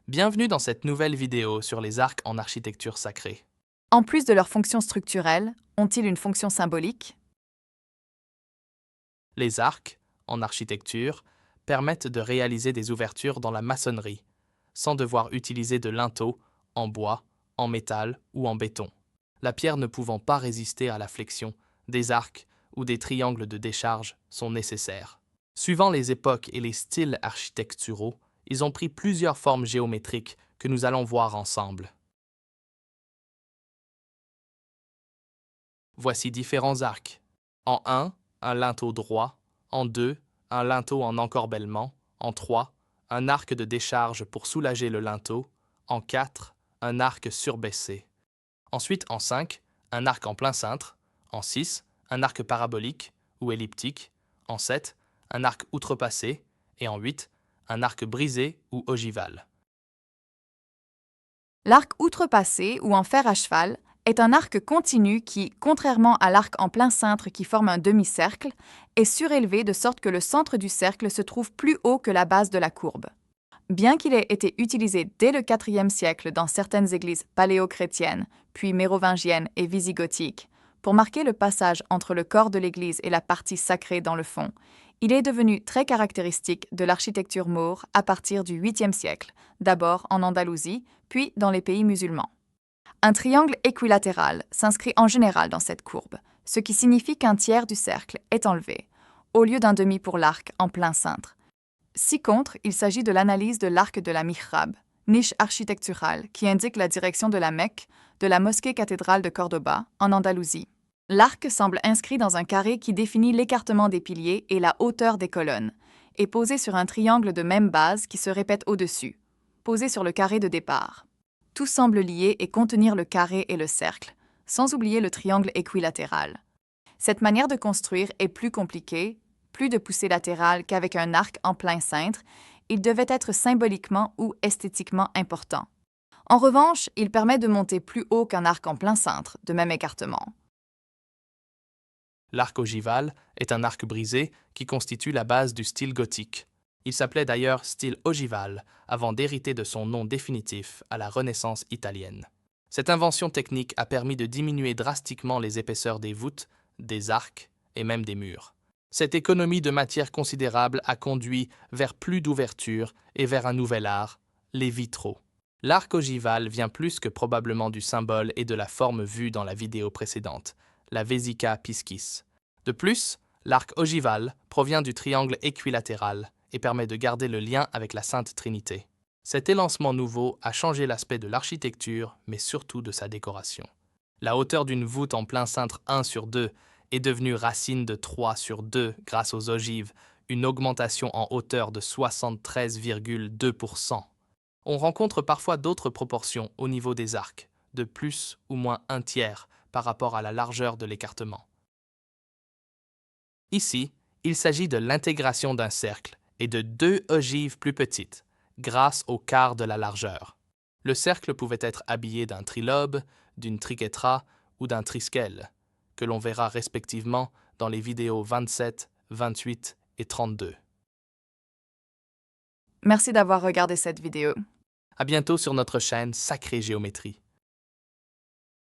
Bienvenue dans cette nouvelle vidéo sur les arcs en architecture sacrée. En plus de leur fonction structurelle, ont-ils une fonction symbolique? Les arcs, en architecture, permettent de réaliser des ouvertures dans la maçonnerie, sans devoir utiliser de linteaux, en bois, en métal ou en béton. La pierre ne pouvant pas résister à la flexion, des arcs ou des triangles de décharge sont nécessaires. Suivant les époques et les styles architecturaux, ils ont pris plusieurs formes géométriques que nous allons voir ensemble. Voici différents arcs. En 1, un linteau droit. En 2, un linteau en encorbellement. En 3, un arc de décharge pour soulager le linteau. En 4, un arc surbaissé. Ensuite, en 5, un arc en plein cintre. En 6, un arc parabolique ou elliptique. En 7, un arc outrepassé. Et en 8, un arc brisé ou ogival. L'arc outrepassé ou en fer à cheval est un arc continu qui, contrairement à l'arc en plein cintre qui forme un demi-cercle, est surélevé de sorte que le centre du cercle se trouve plus haut que la base de la courbe. Bien qu'il ait été utilisé dès le IVe siècle dans certaines églises paléo-chrétiennes, puis mérovingiennes et wisigothiques, pour marquer le passage entre le corps de l'église et la partie sacrée dans le fond, il est devenu très caractéristique de l'architecture maure à partir du 8e siècle, d'abord en Andalousie, puis dans les pays musulmans. Un triangle équilatéral s'inscrit en général dans cette courbe, ce qui signifie qu'un tiers du cercle est enlevé, au lieu d'un demi pour l'arc en plein cintre. Ci-contre, il s'agit de l'analyse de l'arc de la mihrab, niche architecturale qui indique la direction de la Mecque, de la mosquée cathédrale de Cordoba, en Andalousie. L'arc semble inscrit dans un carré qui définit l'écartement des piliers et la hauteur des colonnes, et posé sur un triangle de même base qui se répète au-dessus, posé sur le carré de départ. Tout semble lier et contenir le carré et le cercle, sans oublier le triangle équilatéral. Cette manière de construire est plus compliquée, plus de poussée latérale qu'avec un arc en plein cintre, il devait être symboliquement ou esthétiquement important. En revanche, il permet de monter plus haut qu'un arc en plein cintre, de même écartement. L'arc ogival est un arc brisé qui constitue la base du style gothique. Il s'appelait d'ailleurs style ogival avant d'hériter de son nom définitif à la Renaissance italienne. Cette invention technique a permis de diminuer drastiquement les épaisseurs des voûtes, des arcs et même des murs. Cette économie de matière considérable a conduit vers plus d'ouverture et vers un nouvel art, les vitraux. L'arc ogival vient plus que probablement du symbole et de la forme vue dans la vidéo précédente, la Vesica Piscis. De plus, l'arc ogival provient du triangle équilatéral et permet de garder le lien avec la Sainte Trinité. Cet élancement nouveau a changé l'aspect de l'architecture, mais surtout de sa décoration. La hauteur d'une voûte en plein cintre 1/2 est devenue racine de 3/2 grâce aux ogives, une augmentation en hauteur de 73,2%. On rencontre parfois d'autres proportions au niveau des arcs, de plus ou moins 1/3 par rapport à la largeur de l'écartement. Ici, il s'agit de l'intégration d'un cercle et de 2 ogives plus petites, grâce au quart de la largeur. Le cercle pouvait être habillé d'un trilobe, d'une triquetra ou d'un triskel, que l'on verra respectivement dans les vidéos 27, 28 et 32. Merci d'avoir regardé cette vidéo. À bientôt sur notre chaîne Sacrée Géométrie.